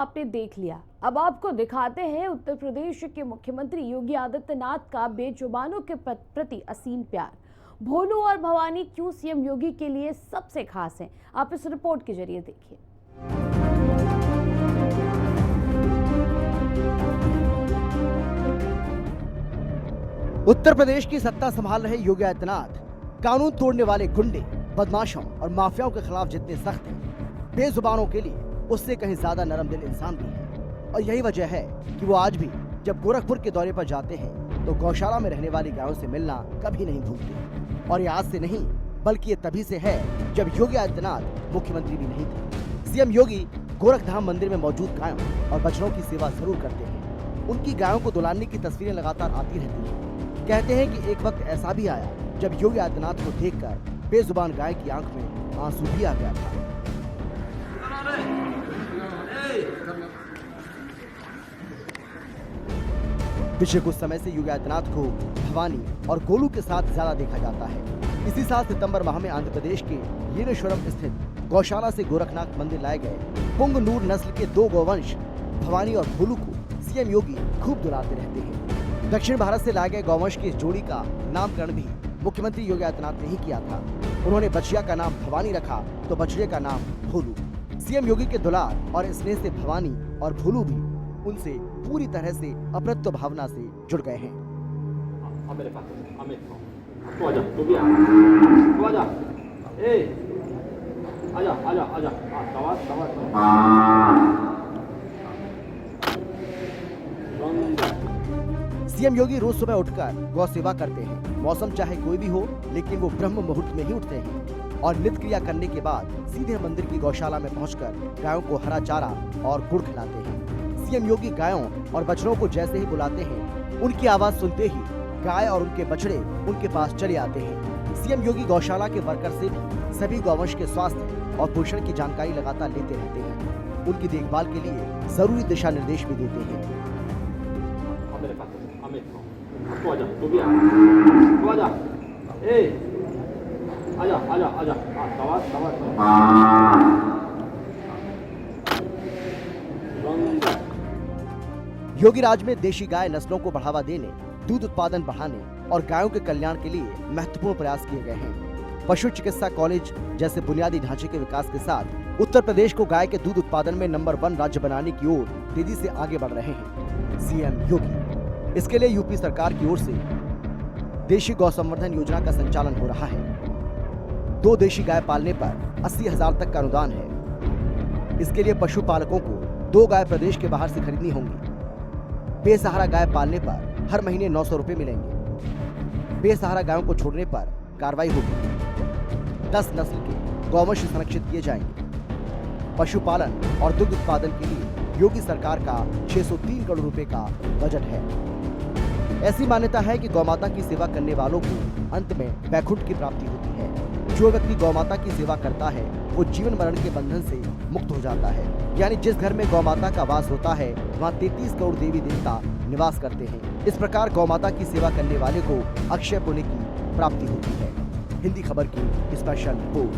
आपने देख लिया। अब आपको दिखाते हैं उत्तर प्रदेश के मुख्यमंत्री योगी आदित्यनाथ का बेजुबानों के प्रति असीम प्यार। भोलू और भवानी क्यों सीएम योगी के लिए सबसे खास हैं, आप इस रिपोर्ट के जरिए देखिए। उत्तर प्रदेश की सत्ता संभाल रहे योगी आदित्यनाथ कानून तोड़ने वाले गुंडे, बदमाशों और माफियाओं के खिलाफ जितने सख्त हैं, बेजुबानों के लिए उससे कहीं ज्यादा नरम दिल इंसान भी है। और यही वजह है कि वो आज भी जब गोरखपुर के दौरे पर जाते हैं तो गौशाला में रहने वाली गायों से मिलना कभी नहीं भूलते। और ये आज से नहीं बल्कि ये तभी से है जब योगी आदित्यनाथ मुख्यमंत्री भी नहीं थे। सीएम योगी गोरखधाम मंदिर में मौजूद गायों और बछड़ों की सेवा जरूर करते हैं। उनकी गायों को दुलारने की तस्वीरें लगातार आती रहती हैं। कहते हैं कि एक वक्त ऐसा भी आया जब योगी आदित्यनाथ को देखकर बेजुबान गाय की आंख में आंसू भी आ गया था। पिछले कुछ समय से योगी आदित्यनाथ को भवानी और गोलू के साथ ज्यादा देखा जाता है। इसी साल सितंबर माह में आंध्र प्रदेश के येनेश्वरम स्थित गौशाला से गोरखनाथ मंदिर लाए गए पुंगनूर नस्ल के 2 गौवंश भवानी और गोलू को सीएम योगी खूब दुलारते रहते हैं। दक्षिण भारत से लाए गए गौवंश की इस जोड़ी का नामकरण भी मुख्यमंत्री योगी आदित्यनाथ ने ही किया था। उन्होंने बछिया का नाम भवानी रखा तो बछड़े का नाम भोलू। सीएम योगी के दुलार और स्नेह से भवानी और भोलू भी उनसे पूरी तरह से अप्रत्य भावना से जुड़ गए हैं। सीएम योगी रोज सुबह उठकर गौ सेवा करते हैं। मौसम चाहे कोई भी हो, लेकिन वो ब्रह्म मुहूर्त में ही उठते हैं और नित्य क्रिया करने के बाद सीधे मंदिर की गौशाला में पहुंचकर गायों को हरा चारा और गुड़ खिलाते हैं। सीएम योगी गायों और बछड़ों को जैसे ही बुलाते हैं, उनकी आवाज सुनते ही गाय और उनके बछड़े उनके पास चले आते हैं। सीएम योगी गौशाला के वर्कर से भी सभी गौवंश के स्वास्थ्य और पोषण की जानकारी लगातार लेते रहते हैं। उनकी देखभाल के लिए जरूरी दिशा निर्देश भी देते हैं। योगी राज में देशी गाय नस्लों को बढ़ावा देने, दूध उत्पादन बढ़ाने और गायों के कल्याण के लिए महत्वपूर्ण प्रयास किए गए हैं। पशु चिकित्सा कॉलेज जैसे बुनियादी ढांचे के विकास के साथ उत्तर प्रदेश को गाय के दूध उत्पादन में नंबर 1 राज्य बनाने की ओर तेजी से आगे बढ़ रहे हैं सीएम योगी। इसके लिए यूपी सरकार की ओर से देशी गौ संवर्धन योजना का संचालन हो रहा है। 2 देशी गाय पालने पर 80,000 तक का अनुदान है। इसके लिए पशुपालकों को 2 गाय प्रदेश के बाहर से खरीदनी होंगी। बेसहारा गाय पालने पर हर महीने 900 रुपए मिलेंगे। बेसहारा गायों को छोड़ने पर कार्रवाई होगी। 10 नस्ल के गौवंश संरक्षित किए जाएंगे। पशुपालन और दुग्ध उत्पादन के लिए योगी सरकार का 603 करोड़ रुपए का बजट है। ऐसी मान्यता है कि गौमाता की सेवा करने वालों को अंत में वैकुंठ की प्राप्ति होती है। जो व्यक्ति गौमाता की सेवा करता है वो जीवन मरण के बंधन से मुक्त हो जाता है। यानी जिस घर में गौमाता का वास होता है वहाँ 33 करोड़ देवी देवता निवास करते हैं। इस प्रकार गौमाता की सेवा करने वाले को अक्षय पुण्य की प्राप्ति होती है। हिंदी खबर की स्पेशल रिपोर्ट।